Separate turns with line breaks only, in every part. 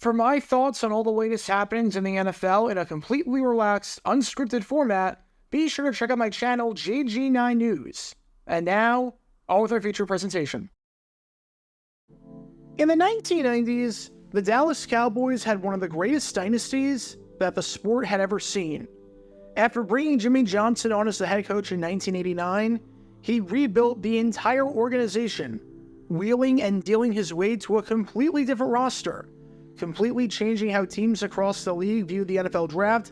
For my thoughts on all the latest happenings in the NFL in a completely relaxed, unscripted format, be sure to check out my channel, JG9 News. And now, on with our feature presentation. In the 1990s, the Dallas Cowboys had one of the greatest dynasties that the sport had ever seen. After bringing Jimmy Johnson on as the head coach in 1989, he rebuilt the entire organization, wheeling and dealing his way to a completely different roster, completely changing how teams across the league viewed the NFL draft,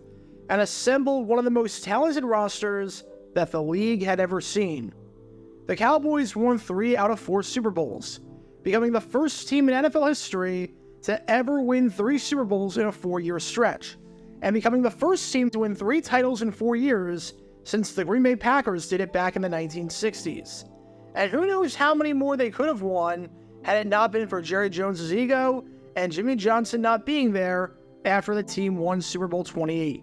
and assembled one of the most talented rosters that the league had ever seen. The Cowboys won 3 out of 4 Super Bowls, becoming the first team in NFL history to ever win 3 Super Bowls in a 4-year stretch, and becoming the first team to win 3 titles in 4 years since the Green Bay Packers did it back in the 1960s. And who knows how many more they could have won had it not been for Jerry Jones' ego and Jimmy Johnson not being there after the team won Super Bowl 28.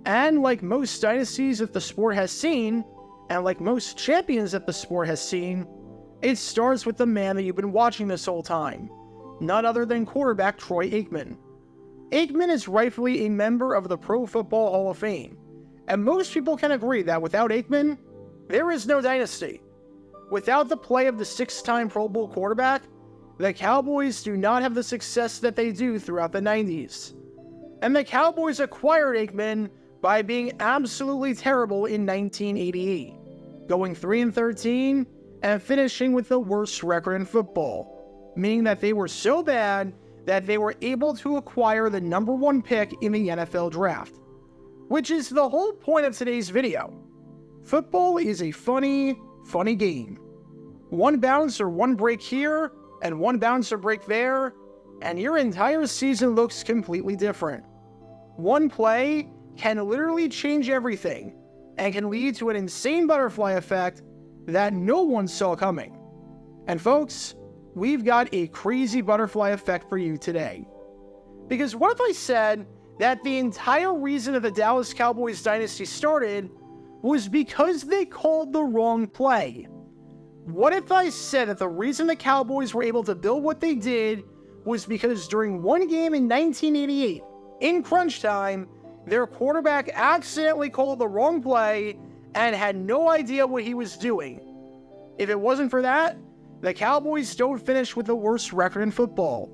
And like most dynasties that the sport has seen, and like most champions that the sport has seen, it starts with the man that you've been watching this whole time, none other than quarterback Troy Aikman. Aikman is rightfully a member of the Pro Football Hall of Fame, and most people can agree that without Aikman, there is no dynasty. Without the play of the 6-time Pro Bowl quarterback, the Cowboys do not have the success that they do throughout the 90s. And the Cowboys acquired Aikman by being absolutely terrible in 1988, going 3-13 and finishing with the worst record in football, meaning that they were so bad that they were able to acquire the #1 pick in the NFL draft. Which is the whole point of today's video. Football is a funny game. One bounce or one break here, and one bounce or break there, and your entire season looks completely different. One play can literally change everything, and can lead to an insane butterfly effect that no one saw coming. And folks, we've got a crazy butterfly effect for you today. Because what if I said that the entire reason that the Dallas Cowboys dynasty started was because they called the wrong play? What if I said that the reason the Cowboys were able to build what they did was because during one game in 1988, in crunch time, their quarterback accidentally called the wrong play and had no idea what he was doing? If it wasn't for that, the Cowboys don't finish with the worst record in football,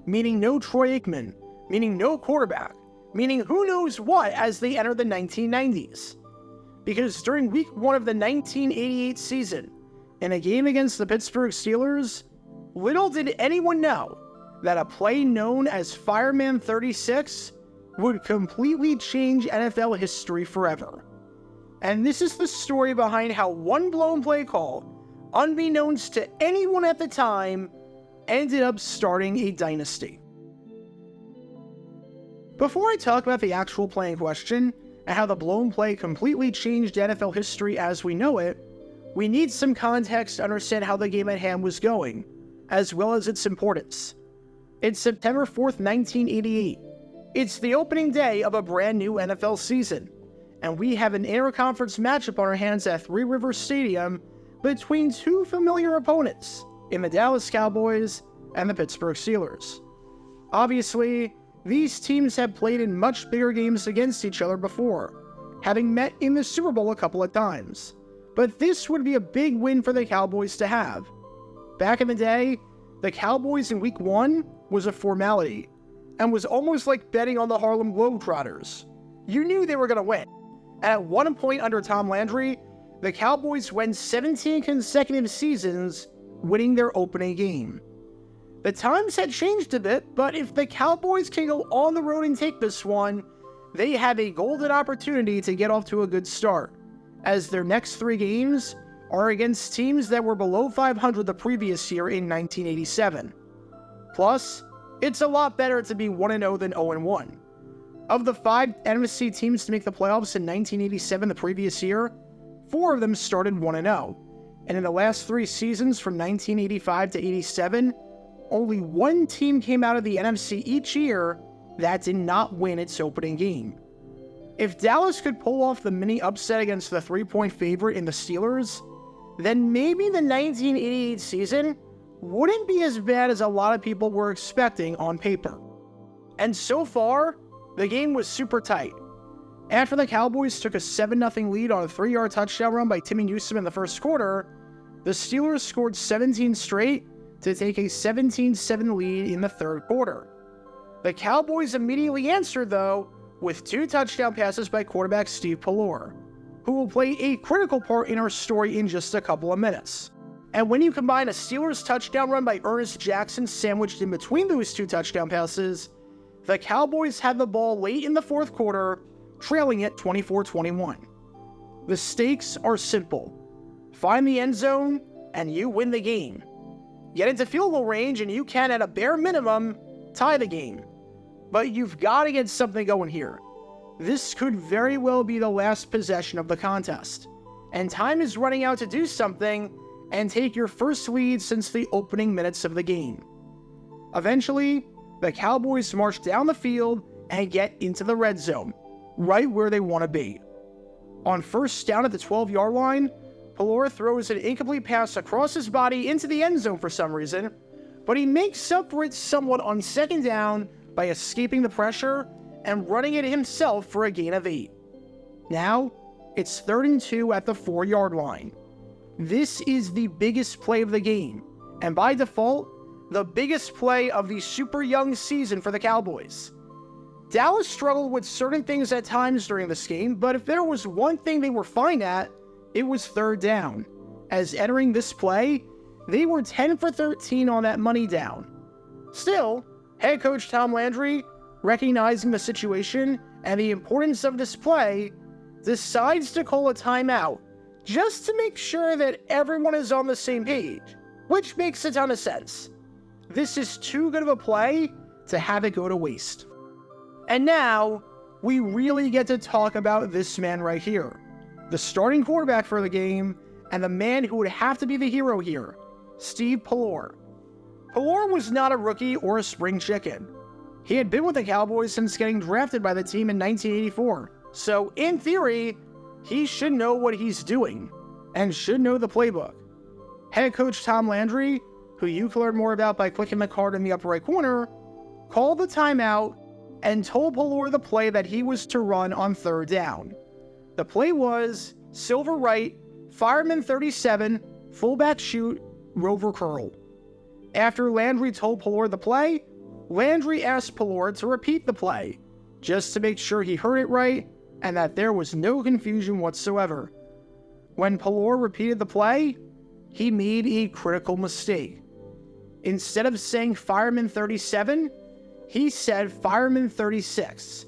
meaning no Troy Aikman, meaning no quarterback, meaning who knows what as they enter the 1990s. Because during week 1 of the 1988 season, in a game against the Pittsburgh Steelers, little did anyone know that a play known as Fireman 36 would completely change NFL history forever. And this is the story behind how one blown play call, unbeknownst to anyone at the time, ended up starting a dynasty. Before I talk about the actual play in question, and how the blown play completely changed NFL history as we know it, we need some context to understand how the game at hand was going, as well as its importance. It's September 4th, 1988. It's the opening day of a brand new NFL season, and we have an interconference matchup on our hands at Three Rivers Stadium between 2 familiar opponents in the Dallas Cowboys and the Pittsburgh Steelers. Obviously, these teams have played in much bigger games against each other before, having met in the Super Bowl a couple of times. But this would be a big win for the Cowboys to have. Back in the day, the Cowboys in week 1 was a formality, and was almost like betting on the Harlem Globetrotters. You knew they were going to win. And at one point under Tom Landry, the Cowboys went 17 consecutive seasons winning their opening game. The times had changed a bit, but if the Cowboys can go on the road and take this one, they have a golden opportunity to get off to a good start, as their next 3 games are against teams that were below 500 the previous year in 1987. Plus, it's a lot better to be 1-0 than 0-1. Of the 5 NFC teams to make the playoffs in 1987 the previous year, 4 of them started 1-0, and in the last 3 seasons from 1985 to 87, only 1 team came out of the NFC each year that did not win its opening game. If Dallas could pull off the mini upset against the 3-point favorite in the Steelers, then maybe the 1988 season wouldn't be as bad as a lot of people were expecting on paper. And so far, the game was super tight. After the Cowboys took a 7-0 lead on a 3-yard touchdown run by Timmy Newsome in the first quarter, the Steelers scored 17 straight to take a 17-7 lead in the third quarter. The Cowboys immediately answered, though, with 2 touchdown passes by quarterback Steve Pelluer, who will play a critical part in our story in just a couple of minutes. And when you combine a Steelers touchdown run by Ernest Jackson sandwiched in between those 2 touchdown passes, the Cowboys had the ball late in the fourth quarter, trailing it 24-21. The stakes are simple. Find the end zone, and you win the game. Get into field goal range, and you can, at a bare minimum, tie the game. But you've got to get something going here. This could very well be the last possession of the contest, and time is running out to do something and take your first lead since the opening minutes of the game. Eventually, the Cowboys march down the field and get into the red zone, right where they want to be. On first down at the 12-yard line, Pelluer throws an incomplete pass across his body into the end zone for some reason, but he makes up for it somewhat on second down by escaping the pressure and running it himself for a gain of 8. Now, it's 3rd and 2 at the 4-yard line. This is the biggest play of the game, and by default, the biggest play of the super young season for the Cowboys. Dallas struggled with certain things at times during this game, but if there was one thing they were fine at, it was 3rd down. As entering this play, they were 10 for 13 on that money down. Still, head coach Tom Landry, recognizing the situation and the importance of this play, decides to call a timeout just to make sure that everyone is on the same page, which makes a ton of sense. This is too good of a play to have it go to waste. And now, we really get to talk about this man right here, the starting quarterback for the game, and the man who would have to be the hero here, Steve Pelluer. Pelluer was not a rookie or a spring chicken. He had been with the Cowboys since getting drafted by the team in 1984, so in theory, he should know what he's doing, and should know the playbook. Head coach Tom Landry, who you can learn more about by clicking the card in the upper right corner, called the timeout and told Pelluer the play that he was to run on 3rd down. The play was silver right, fireman 37, fullback shoot, rover curl. After Landry told Pelluer the play, Landry asked Pelluer to repeat the play, just to make sure he heard it right and that there was no confusion whatsoever. When Pelluer repeated the play, he made a critical mistake. Instead of saying fireman 37, he said fireman 36.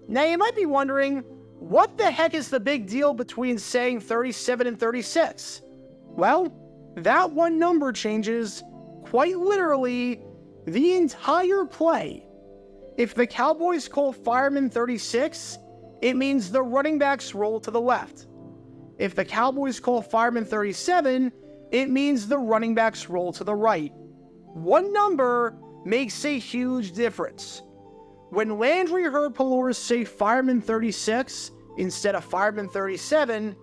Now you might be wondering, what the heck is the big deal between saying 37 and 36? Well, that one number changes, quite literally, the entire play. If the Cowboys call fireman 36, it means the running backs roll to the left. If the Cowboys call fireman 37, it means the running backs roll to the right. One number makes a huge difference. When Landry heard Pelluer say fireman 36 instead of fireman 37,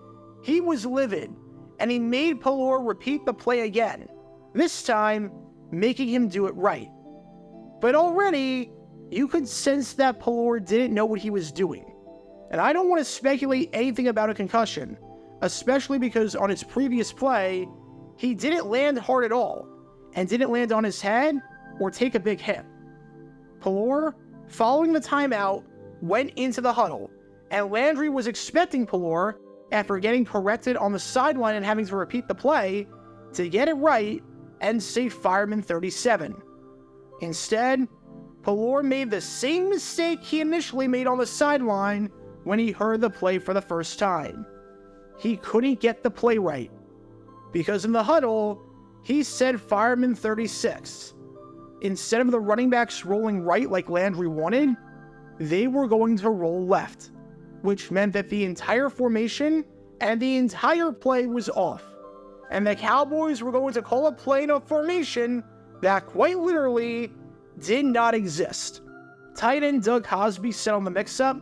he was livid, and he made Pelluer repeat the play again, this time making him do it right. But already, you could sense that Pelluer didn't know what he was doing. And I don't want to speculate anything about a concussion, especially because on his previous play, he didn't land hard at all, and didn't land on his head or take a big hit. Pelluer, following the timeout, went into the huddle, and Landry was expecting Pelluer, after getting corrected on the sideline and having to repeat the play, to get it right and say fireman 37. Instead, Pelluer made the same mistake he initially made on the sideline when he heard the play for the first time. He couldn't get the play right, because in the huddle, he said fireman 36. Instead of the running backs rolling right like Landry wanted, they were going to roll left, which meant that the entire formation and the entire play was off, and the Cowboys were going to call a play in a formation that quite literally did not exist. Tight end Doug Cosby said on the mix-up,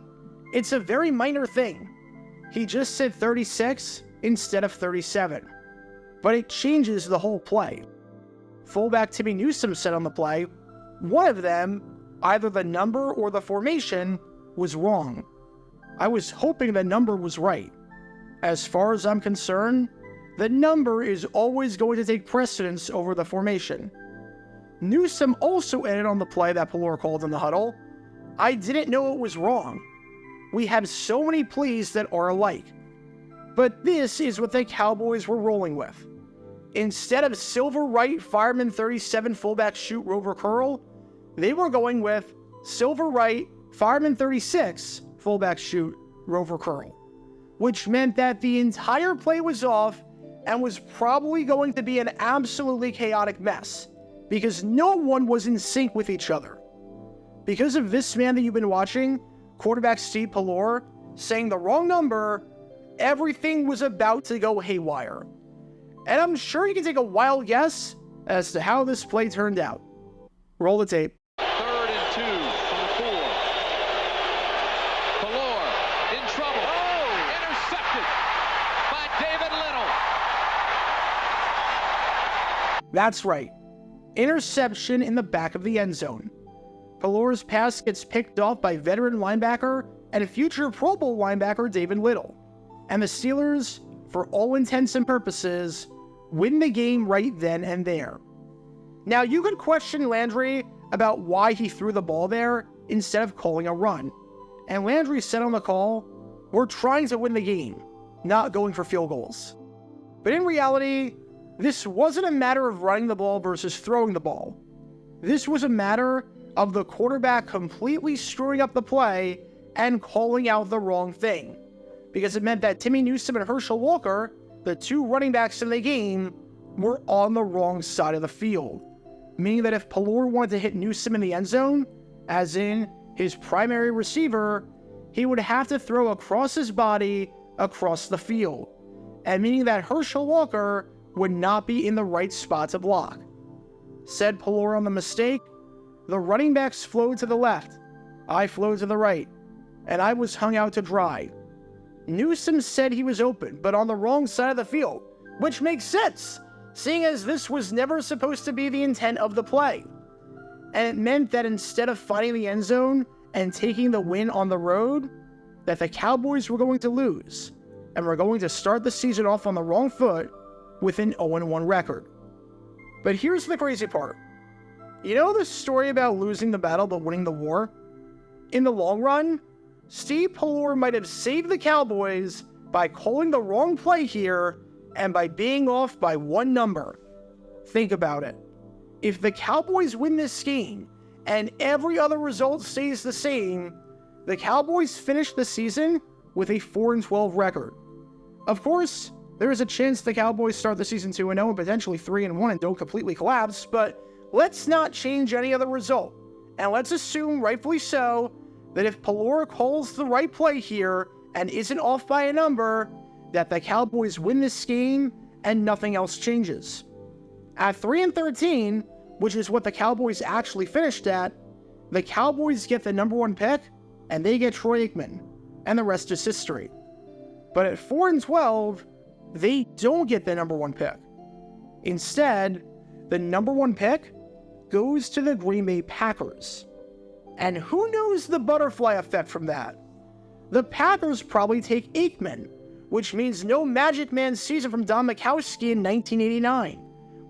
"It's a very minor thing. He just said 36 instead of 37. But it changes the whole play." Fullback Timmy Newsome said on the play, "One of them, Either the number or the formation was wrong. I was hoping the number was right. As far as I'm concerned, the number is always going to take precedence over the formation. Newsome also added on the play that Pelluer called in the huddle, "I didn't know it was wrong. We have so many plays that are alike." But this is what the Cowboys were rolling with. Instead of silver right, fireman 37, fullback shoot, rover curl, they were going with silver right, fireman 36, fullback shoot, rover curl, which meant that the entire play was off and was probably going to be an absolutely chaotic mess because no one was in sync with each other. Because of this man that you've been watching, quarterback Steve Pelluer, saying the wrong number, everything was about to go haywire. And I'm sure you can take a wild guess as to how this play turned out. Roll the tape.
3rd and 2 from the 4. Pelluer in trouble. Oh! Intercepted by David Little.
That's right. Interception in the back of the end zone. Pelluer's pass gets picked off by veteran linebacker and future Pro Bowl linebacker David Little. And the Steelers, for all intents and purposes, win the game right then and there. Now, you could question Landry about why he threw the ball there instead of calling a run. And Landry said on the call, "We're trying to win the game, not going for field goals." But in reality, this wasn't a matter of running the ball versus throwing the ball. This was a matter of the quarterback completely screwing up the play and calling out the wrong thing, because it meant that Timmy Newsome and Herschel Walker, the two running backs in the game, were on the wrong side of the field, meaning that if Pelluer wanted to hit Newsome in the end zone, as in his primary receiver, he would have to throw across his body across the field, and meaning that Herschel Walker would not be in the right spot to block. Said Pelluer on the mistake, "The running backs flowed to the left, I flowed to the right, and I was hung out to dry. Newsome said he was open, but on the wrong side of the field," which makes sense, seeing as this was never supposed to be the intent of the play. And it meant that instead of finding the end zone and taking the win on the road, that the Cowboys were going to lose, and were going to start the season off on the wrong foot with an 0-1 record. But here's the crazy part. You know the story about losing the battle but winning the war? In the long run, Steve Pelluer might have saved the Cowboys by calling the wrong play here and by being off by one number. Think about it. If the Cowboys win this game and every other result stays the same, the Cowboys finish the season with a 4-12 record. Of course, there is a chance the Cowboys start the season 2-0 and potentially 3-1 and don't completely collapse, but let's not change any other result. And let's assume, rightfully so, that if Pelluer calls the right play here and isn't off by a number, that the Cowboys win this game and nothing else changes. At 3-13, which is what the Cowboys actually finished at, the Cowboys get the number 1 pick and they get Troy Aikman, and the rest is history. But at 4-12, they don't get the number 1 pick. Instead, the number 1 pick goes to the Green Bay Packers. And who knows the butterfly effect from that? The Packers probably take Aikman, which means no Magic Man season from Don Majkowski in 1989,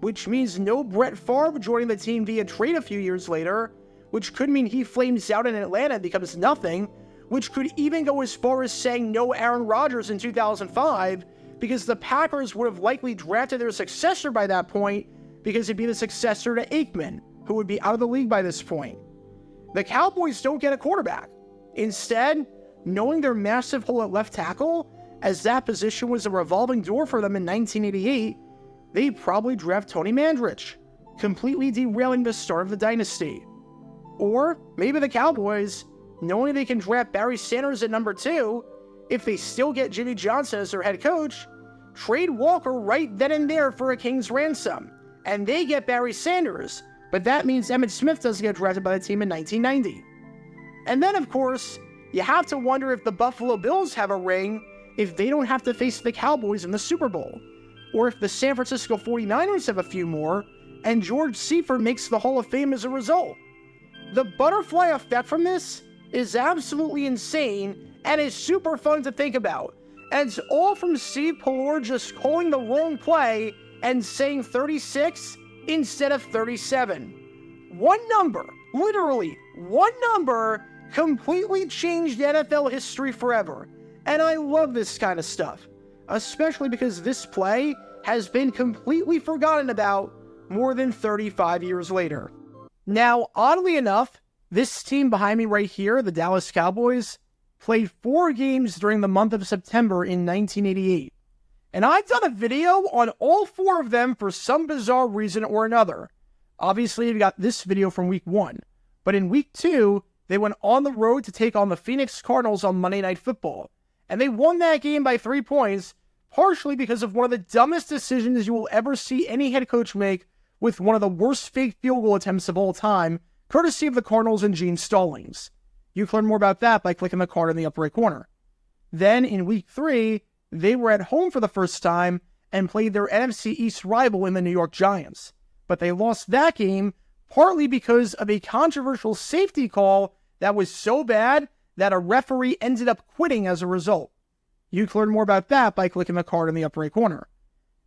which means no Brett Favre joining the team via trade a few years later, which could mean he flames out in Atlanta and becomes nothing, which could even go as far as saying no Aaron Rodgers in 2005, because the Packers would have likely drafted their successor by that point, because it'd be the successor to Aikman, who would be out of the league by this point. The Cowboys don't get a quarterback. Instead, knowing their massive hole at left tackle, as that position was a revolving door for them in 1988, they probably draft Tony Mandrich, completely derailing the start of the dynasty. Or maybe the Cowboys, knowing they can draft Barry Sanders at number 2, if they still get Jimmy Johnson as their head coach, trade Walker right then and there for a king's ransom, and they get Barry Sanders, but that means Emmitt Smith doesn't get drafted by the team in 1990. And then, of course, you have to wonder if the Buffalo Bills have a ring if they don't have to face the Cowboys in the Super Bowl, or if the San Francisco 49ers have a few more, and George Seifert makes the Hall of Fame as a result. The butterfly effect from this is absolutely insane and is super fun to think about. And it's all from Steve Pelluer just calling the wrong play and saying 36 instead of 37. One number, literally one number, completely changed NFL history forever. And I love this kind of stuff, especially because this play has been completely forgotten about more than 35 years later. Now, oddly enough, this team behind me right here, the Dallas Cowboys, played 4 games during the month of September in 1988. And I've done a video on all 4 of them for some bizarre reason or another. Obviously, you've got this video from week 1. But in week 2, they went on the road to take on the Phoenix Cardinals on Monday Night Football. And they won that game by 3 points, partially because of one of the dumbest decisions you will ever see any head coach make with one of the worst fake field goal attempts of all time, courtesy of the Cardinals and Gene Stallings. You can learn more about that by clicking the card in the upper right corner. Then, in week 3, they were at home for the first time and played their NFC East rival in the New York Giants. But they lost that game partly because of a controversial safety call that was so bad that a referee ended up quitting as a result. You can learn more about that by clicking the card in the upper right corner.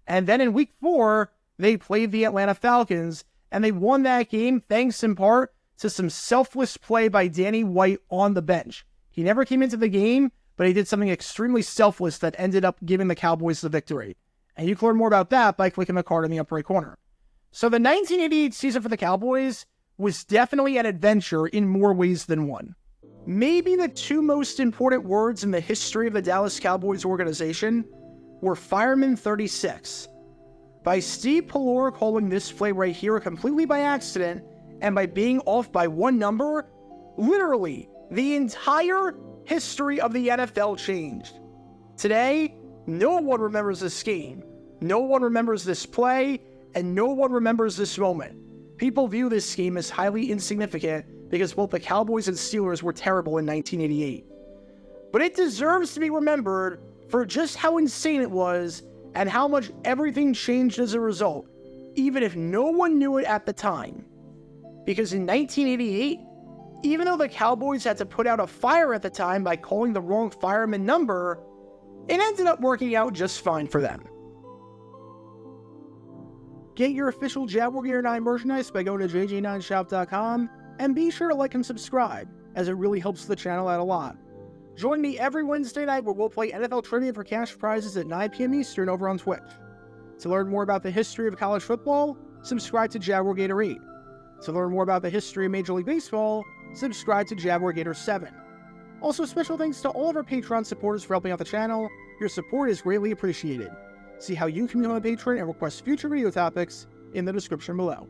And then in week 4, they played the Atlanta Falcons, and they won that game thanks in part to some selfless play by Danny White on the bench. He never came into the game, but he did something extremely selfless that ended up giving the Cowboys the victory. And you can learn more about that by clicking the card in the upper right corner. So the 1988 season for the Cowboys was definitely an adventure in more ways than one. Maybe the 2 most important words in the history of the Dallas Cowboys organization were Fireman 36. By Steve Pelluer calling this play right here completely by accident, and by being off by 1 number, literally, the entire history of the NFL changed. Today, no one remembers this game, no one remembers this play, and no one remembers this moment. People view this game as highly insignificant because both the Cowboys and Steelers were terrible in 1988. But it deserves to be remembered for just how insane it was and how much everything changed as a result, even if no one knew it at the time. Because in 1988, even though the Cowboys had to put out a fire at the time by calling the wrong fireman number, it ended up working out just fine for them. Get your official Jaguar Gear 9 merchandise by going to jj9shop.com, and be sure to like and subscribe, as it really helps the channel out a lot. Join me every Wednesday night where we'll play NFL Trivia for cash prizes at 9 p.m. Eastern over on Twitch. To learn more about the history of college football, subscribe to Jaguar Gator 8. To learn more about the history of Major League Baseball, subscribe to Jaguar Gator 7. Also, special thanks to all of our Patreon supporters for helping out the channel. Your support is greatly appreciated. See how you can become a patron and request future video topics in the description below.